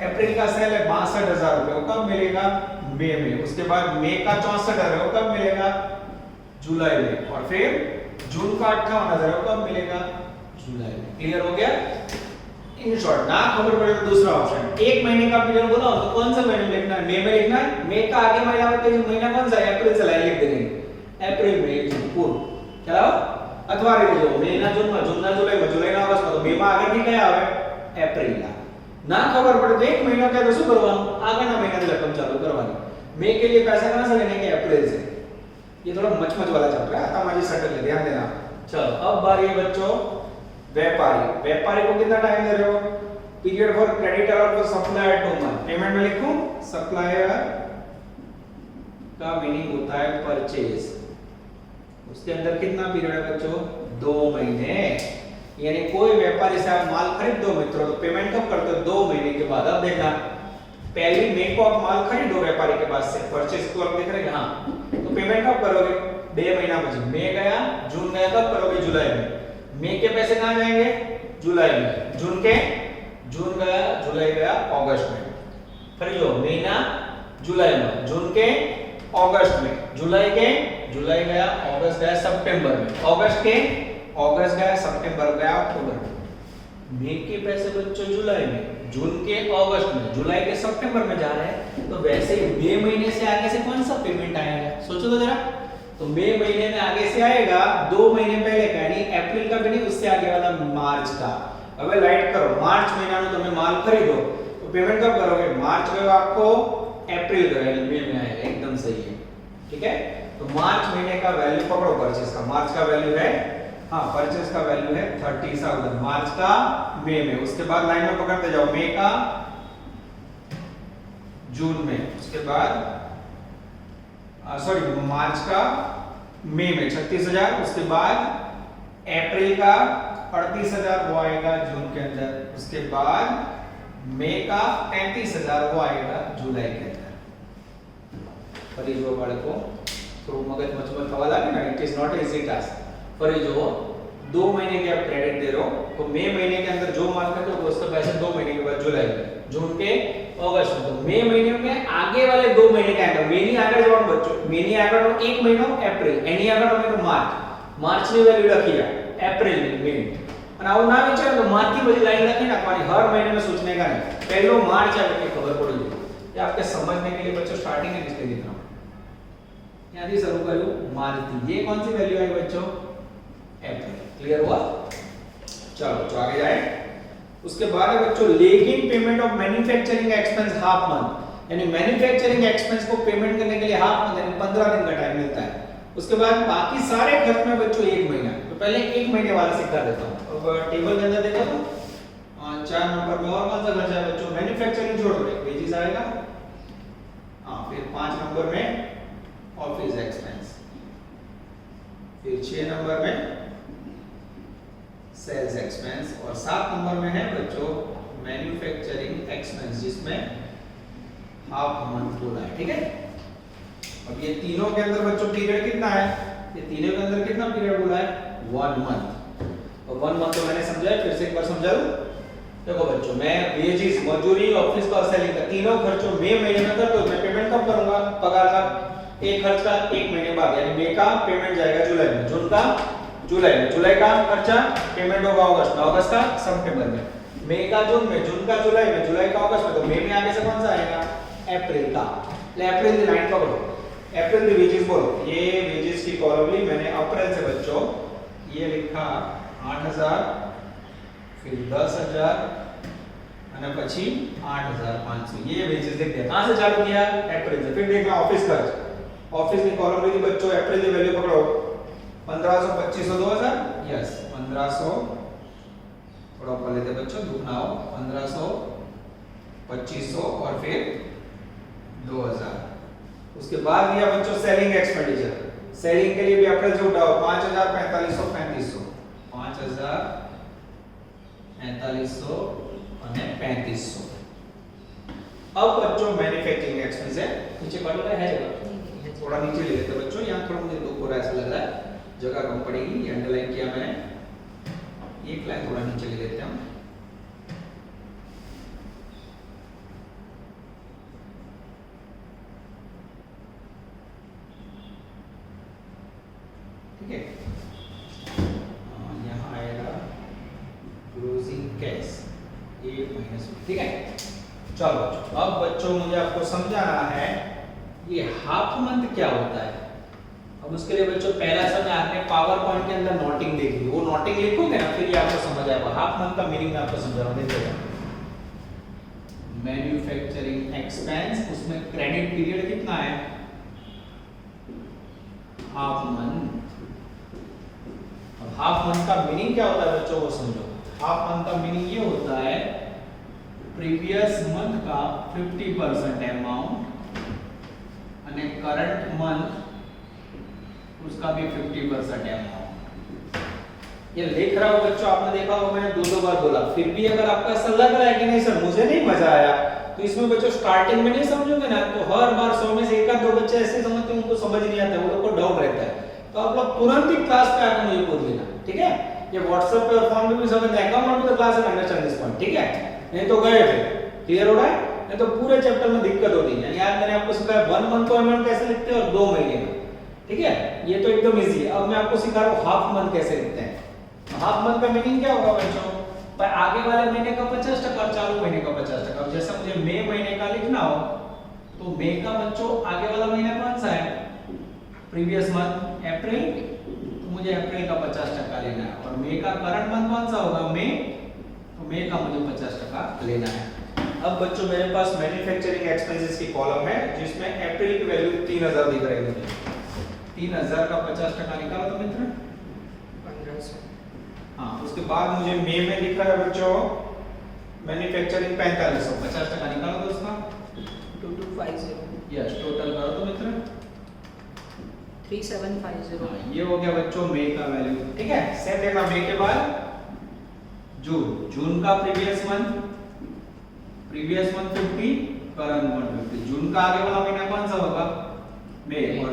अप्रैल का सेल है 62,000 रुपए, कब मिलेगा, मई में। उसके बाद मई का 64,000 है, कब मिलेगा, जुलाई में। और फिर जून का 58,000 है, कब मिलेगा, जुलाई में। क्लियर हो गया। इन शॉर्ट ना खबर पड़े तो दूसरा ऑप्शन, 1 महीने का पीरियड बोला तो कौन सा महीने लिखना है, मई में लिखना है। मई का आगे महीना में जो महीना कौन सा है, अप्रैल से लाइन लिख देंगे, अप्रैल मई जून पूर्ण, क्या अथवा रे जो महीना जून में, जून ना जुलाई में, जुलाई ना अगस्त में, तो मई में आगे भी क्या આવે એપ્રિલ ना खबर पड़े तो 1 महीना क्या तो શું કરવાનું, આગળના મહિનાથી રકમ ચાલુ કરવાની। मई के लिए पैसा कहां से लेने के, अप्रैल से। ये थोड़ा मचमच वाला चैप्टर है, आता माजी सेटल है, ध्यान देना। चलो अब बारी है बच्चों व्यापारी। व्यापारी को कितना टाइम दे रहे हो, पीरियड फॉर क्रेडिटर और सप्लायर 2 मंथ। पेमेंट में लिखूं, सप्लायर का मीनिंग होता है परचेज, उसके अंदर कितना पीरियड है बच्चों, 2 महीने। यानी कोई व्यापारी से आप माल खरीद दो मित्रों, तो पेमेंट कब करते हो, 2 महीने के बाद। अब देखना, पहली मई को आप माल खरीदो व्यापारी के पास से, परचेज को आप देख रहे हैं, हां, तो पेमेंट कब करोगे, 2 महीना પછી। मई गया, जून गया, कब करोगे, जुलाई में। मई के पैसे कहां जाएंगे, जुलाई में। जून के, जून गया, जुलाई गया, अगस्त में। फिर जो महीना जुलाई में, जून के अगस्त में, जुलाई के, जुलाई गया, अगस्त गया, सितंबर में, अगस्त के, अगस्त गया, सितंबर गया, अक्टूबर में। मई के पैसे बच्चों जुलाई में, जून के अगस्त में, जुलाई के सितंबर में जा रहे हैं, तो वैसे मई महीने से आगे से कौन सा पेमेंट आएगा, सोचो तो जरा। तो मई महीने में आगे से आएगा 2 महीने पहले का, यानी अप्रैल का भी नहीं, उससे आगे वाला मार्च का। अब लाइट करो, मार्च महीना में तुम्हें माल खरीदो तो पेमेंट कब करोगे, मार्च गयो आपको, अप्रैल गयो, यानी मई में आएगा, एकदम सही है। ठीक है, तो मार्च महीने का वैल्यू पकड़ो परचेज का। मार्च का वैल्यू है, हाँ परचेज का वैल्यू है 30,000, मार्च का मई में। उसके बाद लाइन में पकड़ते जाओ, मई का जून में, उसके बाद सॉरी मार्च का मई में 36,000, उसके बाद अप्रैल का 38,000 वो आएगा जून के अंदर, उसके बाद मई का 33,000 वो आएगा जुलाई के अंदर। फरी जो बाળકો થોડું મગજ મચમચ થવા લાગે ને, it is not easy task. फरी जो 2 महीने के आप क्रेडिट दे रहे हो, तो मई महीने के अंदर जो माल खरीदो तो उसका पैसे 2 महीने के बाद जुलाई में, जून के अगस्त में। तो मई महीने में आगे वाले 2 महीने का आएगा, मई ની આગળ જવાનું બચ્ચો, મઈ ની આગળનો 1 મહિનો એપ્રિલ, એની આગળનો મહિનો માર્ચ, માર્ચ ની વેલ્યુ લખી આ એપ્રિલ ની મઈ। અને આવું ના વિચારો તો માર્ચ की बड़ी लाइन लखी नाखवानी, हर महीने में सोचने का नहीं, पहलो मार्च आवे कि खबर पड़ जाए। ये आपके समझने के लिए बच्चों स्टार्टिंग में इसलिए लिख रहा हूं, यहां से शुरू करूं मार्च की, ये कौन सी वैल्यू आई बच्चों, अप्रैल। क्लियर हुआ। चलो तो आगे जाए। उसके बाद है बच्चों lagging payment of manufacturing expense half month, यानी मैन्युफैक्चरिंग एक्सपेंस को पेमेंट करने के लिए हाफ मंथ यानी 15 दिन का टाइम मिलता है। उसके बाद बाकी सारे खर्च में बच्चों 1 महीना। तो पहले 1 महीने वाला सिक्का देता हूं। अब टेबल के अंदर देखो तो 4 नंबर में और कौन सा खर्चा है बच्चों, मैन्युफैक्चरिंग जोड़ दो, वेजेस आएगा। हां, फिर 5 नंबर में ऑफिस एक्सपेंस, फिर 6 नंबर में सेल्स एक्सपेंस, और 7 नंबर में है बच्चों मैन्युफैक्चरिंग एक्सपेंस, जिसमें हाफ मंथ बोला है। ठीक है, अब ये तीनों के अंदर बच्चों पीरियड कितना है, ये तीनों के अंदर कितना पीरियड बोला है, 1 मंथ। और 1 मंथ तो मैंने समझाया, फिर से एक बार समझा दूं। देखो बच्चों, मैं वेजेस, मजदूरी, ऑफिस का, सेलिंग का तीनों खर्चों मई महीने में कर दो, मैं पेमेंट कब करूंगा पगार का, एक खर्च का 1 महीने बाद, यानी मई का पेमेंट जाएगा जुलाई में, जून का जुलाई में, जुलाई का खर्चा पेमेंट होगा अगस्त में, अगस्त का सितंबर में, मई का जून में, जून का जुलाई में, जुलाई का अगस्त में, तो मई में आगे से कौन सा आएगा? अप्रैल का। अप्रैल की लाइन पकड़ो, अप्रैल की वेजेस बोलो। ये वेजेस की कॉलम ली मैंने अप्रैल से बच्चों, ये लिखा 8000, फिर 10000 અને પછી 8500, ये वेजेस लिख दिया। कहां से चालू किया? अप्रैल से। फिर देखना ऑफिस खर्च, ऑफिस की कॉलम ली थी बच्चों, अप्रैल की वैल्यू पकड़ो 1500, 2500, 2000, यस 1500, थोड़ा ऊपर लेते बच्चों, दुख ना हो, 1500, 2500 और फिर 2000। उसके बाद लिया बच्चों सेलिंग एक्सपेंडिचर, सेलिंग के लिए भी अप्रैल से उठाओ 5000, 4500, 3500, 5000, 4500 અને 3500। अब बच्चों मैन्युफैक्चरिंग एक्सपेंस है, नीचे काटो है जगह, थोड़ा नीचे ले लेते बच्चों, यहाँ थोड़ा मुझे दुख हो रहा है ऐसा लग रहा है, जगह कम पड़ेगी, ये अंडरलाइन किया मैंने, एक लाइन थोड़ा नीचे ले लेते हैं। ठीक है, यहाँ आएगा क्लोजिंग कैश A माइनस, ठीक है। चलो अब बच्चों मुझे आपको समझाना है ये हाफ मंथ क्या होता है। अब उसके लिए बच्चों पहला समय आपने पावर पॉइंट के अंदर नोटिंग देखी, वो नोटिंग लिखोगे ना फिर ये आपको समझ आएगा। हाफ मंथ का मीनिंग मैं आपको समझा रहा हूं, देखिएगा। मैन्युफैक्चरिंग एक्सपेंस, उसमें क्रेडिट पीरियड कितना है? Half month. अब हाफ मंथ का मीनिंग क्या होता है बच्चों वो समझो। हाफ मंथ का मीनिंग ये होता है प्रीवियस मंथ का 50% अमाउंट અને करंट मंथ उसका भी 50% अमाउंट। ये लिख रहा हूं बच्चों, आपने देखा होगा मैंने दो बार बोला, फिर भी अगर आपको ऐसा लग रहा है कि नहीं सर मुझे नहीं मजा आया, तो इसमें बच्चों स्टार्टिंग में नहीं समझोगे ना तो हर बार 100 में से एक आध दो बच्चे ऐसे समझते हैं उनको समझ नहीं आता, वो लोग को डाउट रहता है, तो आप लोग तुरंत ही क्लास पे आकर मुझे पूछ लेना, ठीक है। ये व्हाट्सएप पे और फोन पे भी समझ नहीं आएगा, one two the class and understand this point, ठीक है। नहीं तो गए थे, क्लियर हो रहा है, नहीं तो पूरे चैप्टर में दिक्कत होती है। यानी आज मैंने आपको सिखाया 1 मंथ को अमाउंट कैसे लिखते हैं और 2 महीने का, ठीक है, ये तो एकदम इजी है। अब मैं आपको सिखा रहा हूं हाफ मंथ कैसे लिखते हैं। हाफ मंथ का मीनिंग क्या होगा बच्चों? पर आगे वाले महीने का 50% और चालू महीने का 50%। अब जैसे मुझे मई महीने का लिखना हो तो मई का बच्चों आगे वाला महीना कौन सा है? प्रीवियस मंथ अप्रैल, तो मुझे अप्रैल का 50% लेना है। और मई का करंट मंथ कौन सा होगा? मई, तो मई का मुझे 50% लेना है। अब बच्चों मेरे पास मैन्युफैक्चरिंग एक्सपेंसेस की कॉलम है जिसमें अप्रैल की वैल्यू 3000 दिख रही है। 3000 का 50% निकालो तो मित्र 1500। हाँ, उसके बाद मुझे मई में लिखा है बच्चों मैन्युफैक्चरिंग 4500, 50% निकालो तो उसका 2250। यस, टोटल करो तो मित्र 3750। हाँ, ये हो गया बच्चों मई का वैल्यू, ठीक है। सेम देखना मई के बाद जून, जून का प्रीवियस मंथ 50, करंट मंथ 50। जून का आगे वाला महीना कौन सा होगा? मई, और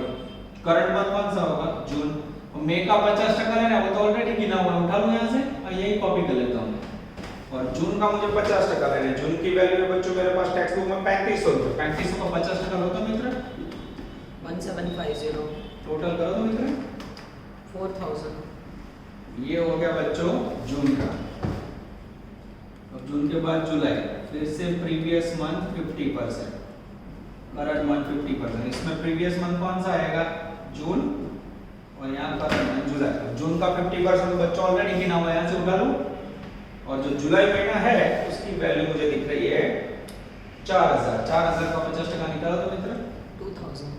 करंट मंथ कौन सा होगा? जून। और मई का 50% लेना है, वो तो ऑलरेडी गिना हुआ है, उठा लूं यहां से और यही कॉपी कर लेता हूं। और जून का मुझे 50% लेना है। जून की वैल्यू है बच्चों मेरे पास टेक्स्ट बुक में 3500 रुपए। 3500 का 50% होता है मित्र 1750। टोटल करो तो मित्र 4000। ये हो गया बच्चों जून का। अब जून के बाद जुलाई, फिर से प्रीवियस मंथ 50%, करंट मंथ 50%। इसमें प्रीवियस मंथ कौन सा आएगा? जून, और यहाँ करंट मंथ जुलाई। जून का 50% तो बच्चों ऑलरेडी गिना हुआ है, यहाँ से उठा लो। और जो जुलाई महीना है उसकी वैल्यू मुझे दिख रही है 4000। 4000 का 50% निकालो तो मित्र 2000।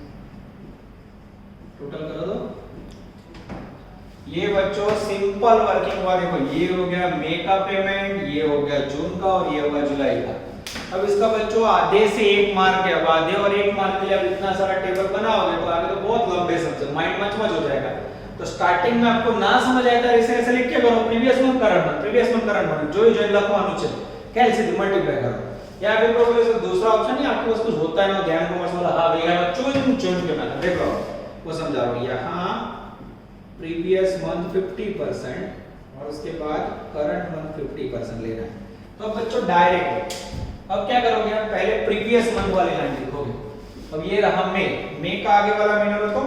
टोटल करो तो ये बच्चों सिंपल वर्किंग हुआ। देखो ये हो गया मई का पेमेंट, ये हो गया जून का, और ये होगा जुलाई का। अब इसका बच्चों आधे से 1 मार्क है। अब आधे और 1 मार्क के लिए अब इतना सारा टेबल बनाओगे तो आगे तो बहुत लंबे सब्जेक्ट, माइंड मच हो जाएगा। तो स्टार्टिंग में आपको ना समझ आया था ऐसे ऐसे लिख के करो, previous month current month, previous month current month, जो લખવાનું છે कैसे मल्टीप्लाई करो। या फिर कोई बोले दूसरा ऑप्शन नहीं, आपके पास कुछ होता है ना ध्यान कॉमर्स वाला, हां भैया चेंज करना है। देख लो वो समझा रहा हूं। यहां प्रीवियस मंथ 50% और उसके बाद करंट मंथ 50% लेना है। तो अब बच्चों डायरेक्ट अब क्या करोगे आप? पहले प्रीवियस मंथ वाली लाइन लिखोगे। अब ये रहा मई, मई का आगे वाला महीना लो तो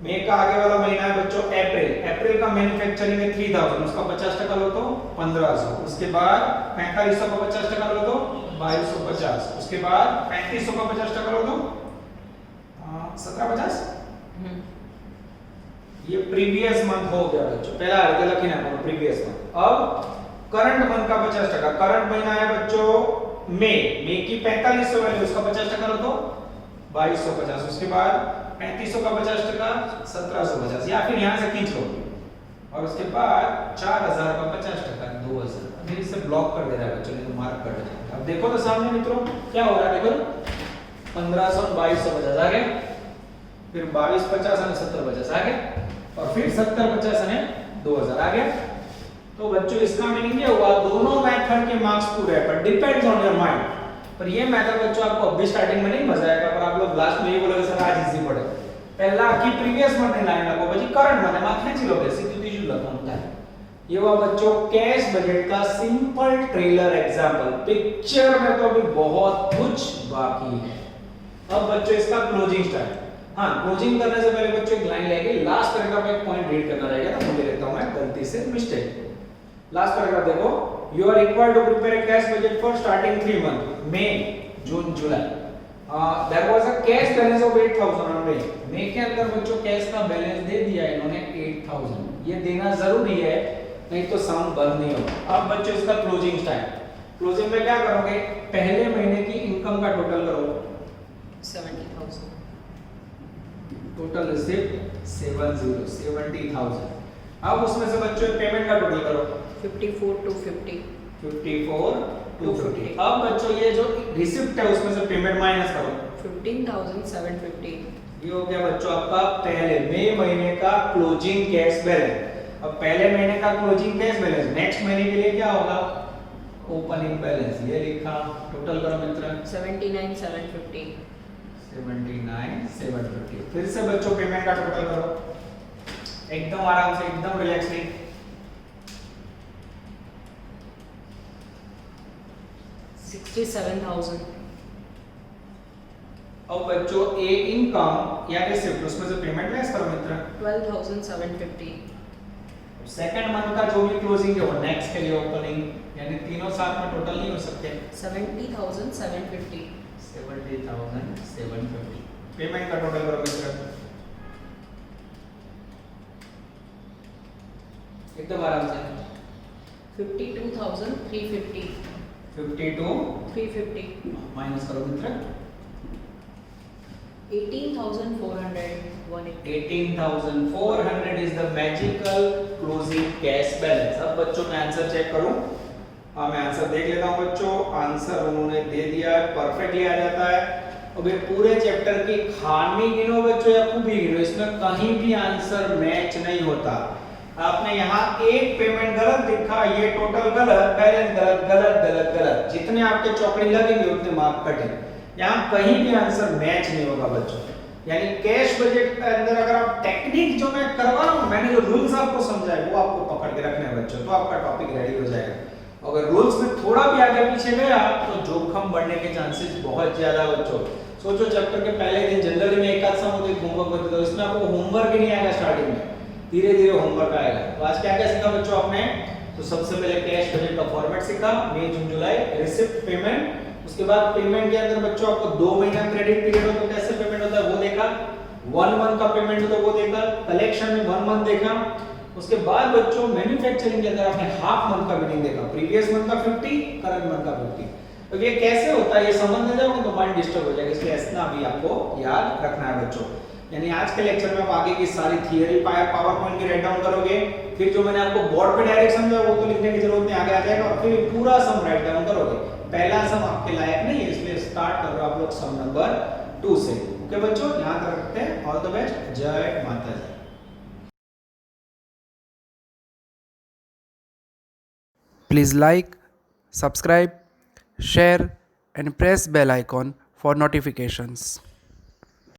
मई का आगे वाला महीना है बच्चों अप्रैल। अप्रैल का मैन्युफैक्चरिंग है 3000, उसका 50% लो तो 1500। उसके बाद 4500 का 50% लो तो 2250। उसके बाद 3500 का 50% लो तो 1750। ये प्रीवियस मंथ हो गया बच्चों, पहला अर्ध लखी ना प्रीवियस मंथ। अब करंट मंथ का 50%, करंट महीना है बच्चों मई की 4500 वैल्यू, उसका 50% लो तो 2250। उसके बाद 3500 का 50%, 1750, या फिर यहां से खींच लो। और उसके बाद 4000 का 50%, 2000। अभी इसे ब्लॉक कर दे रहा है बच्चों, नहीं तो मार्क कर दे रहा है। अब देखो तो सामने मित्रों क्या हो रहा है, देखो 1500 और 2250 आ गए, फिर 2250 और 7050 आ गए, और फिर 7050 और 2000 आ गया। तो बच्चों इसका मीनिंग ये हुआ दोनों मेथड के मार्क्स पूरे हैं, पर डिपेंड्स ऑन योर माइंड। पर ये मेथड बच्चों आपको अभी स्टार्टिंग में नहीं मजा आएगा, पर आप लोग लास्ट में ये बोलोगे सर आज इजी पड़े। पहला की प्रीवियस मंथ लाइन लगो बच्ची, करंट मंथ में खेच लोगे सीधी जो लगता है। ये हुआ बच्चों कैश बजट का सिंपल ट्रेलर एग्जांपल। पिक्चर में तो अभी बहुत कुछ बाकी है। अब बच्चों इसका क्लोजिंग स्टाइल। हाँ, क्लोजिंग करने से पहले बच्चों एक लाइन लेके लास्ट पैराग्राफ में एक पॉइंट रीड करना रहेगा, तो मुझे लेता हूं मैं गलती से मिस्टेक। लास्ट पैराग्राफ देखो, you are required to prepare a cash budget for starting 3 month May June July. There was a cash balance of 8000 on May के अंदर बच्चों कैश का बैलेंस दे दिया इन्होंने 8000। ये देना जरूरी है, नहीं तो सम बंद नहीं होगा। अब बच्चों इसका क्लोजिंग स्टाइल। क्लोजिंग में क्या करोगे, पहले महीने की इनकम का टोटल करो 70,000। Total receipt 70,000। अब उसमें से बच्चों पेमेंट का टोटल करो 54 to 50। 54 to 50। अब बच्चों ये जो रिसिप्ट है उसमें से पेमेंट माइनस करो 15,750। ये हो गया बच्चों आपका पहले मई महीने का क्लोजिंग कैश बैलेंस। अब पहले महीने का क्लोजिंग कैश बैलेंस, नेक्स्ट महीने के लिए क्या होगा, ओपनिंग बैलेंस। ये लिखा, टोटल करो मित्र 79,750। 79,750। फिर से बच्चों पेमेंट का टोटल करो, एकदम आराम से, एकदम रिलैक्सली। 67,000। अब बच्चों ए इनकम या रिसिप्ट, उसमें से पेमेंट लेस करो मित्र 12,750। सेकंड मंथ का जो भी क्लोजिंग है वो नेक्स्ट के लिए ओपनिंग, यानी तीनों साथ में टोटल नहीं हो सकते। 70,750। 70,750। पेमेंट का टोटल करो मित्र, एकदम आराम से 52,350। 52 350। माइनस करो मित्र 18,400। 18,400 is the magical closing cash balance। अब बच्चों मैं आंसर चेक करूं। हाँ, मैं आंसर देख लेता हूं बच्चों। आंसर उन्होंने दे दिया है, परफेक्टली आ जाता है। अब ये पूरे चैप्टर की खामी गिनो बच्चों या खूबी गिनो, इसमें कहीं भी आंसर मैच नहीं होता। आपने यहाँ एक पेमेंट गलत दिखा, ये टोटल गलत, बैलेंस गलत, गलत गलत गलत, जितने आपके चौकड़ी लगेंगे उतने मार्क कटेंगे। यहाँ कहीं भी आंसर मैच नहीं होगा बच्चों। यानी कैश बजट के अंदर अगर आप टेक्निक जो मैं करवा रहा हूँ, मैंने जो रूल्स आपको समझाए वो आपको पकड़ के रखने हैं बच्चों, तो आपका टॉपिक रेडी हो जाएगा। अगर रूल्स में थोड़ा भी आगे पीछे गया तो जोखिम बढ़ने के चांसेस बहुत ज्यादा बच्चों। सोचो चैप्टर के पहले दिन जनरली में एक आध समय होमवर्क होता है, इसमें आपको होमवर्क ही नहीं आएगा स्टार्टिंग में, धीरे धीरे होमवर्क आएगा। तो आज क्या क्या सीखा बच्चों आपने, तो सबसे पहले कैश बजट का फॉर्मेट सीखा, मई जून जुलाई, रिसिप्ट पेमेंट। उसके बाद पेमेंट के अंदर बच्चों आपको 2 महीना क्रेडिट पीरियड हो तो कैसे पेमेंट होता है वो देखा, 1 मंथ का पेमेंट हो तो वो देखा, कलेक्शन में 1 मंथ देखा। उसके बाद बच्चों मैन्युफैक्चरिंग के अंदर आपने हाफ मंथ का मीटिंग देखा, प्रीवियस मंथ का 50, करंट मंथ का 50। तो ये कैसे होता है ये समझ में जाओगे तो माइंड डिस्टर्ब हो जाएगा, इसलिए इतना भी आपको याद रखना है बच्चों। यानी आज के लेक्चर में आप आगे की सारी थियरी पावर पॉइंट की राइट डाउन करोगे, फिर जो मैंने आपको बोर्ड पे डायरेक्ट समझाया वो तो लिखने की जरूरत नहीं, आगे आ जाएगा, और फिर पूरा सम राइट डाउन करोगे। पहला सम आपके लायक नहीं है, इसलिए स्टार्ट कर रहे हो आप लोग सम नंबर 2 से। ओके बच्चों, यहां तक रखते हैं। ऑल द बेस्ट, जय माता दी। Please like, subscribe, share and press bell icon for notifications.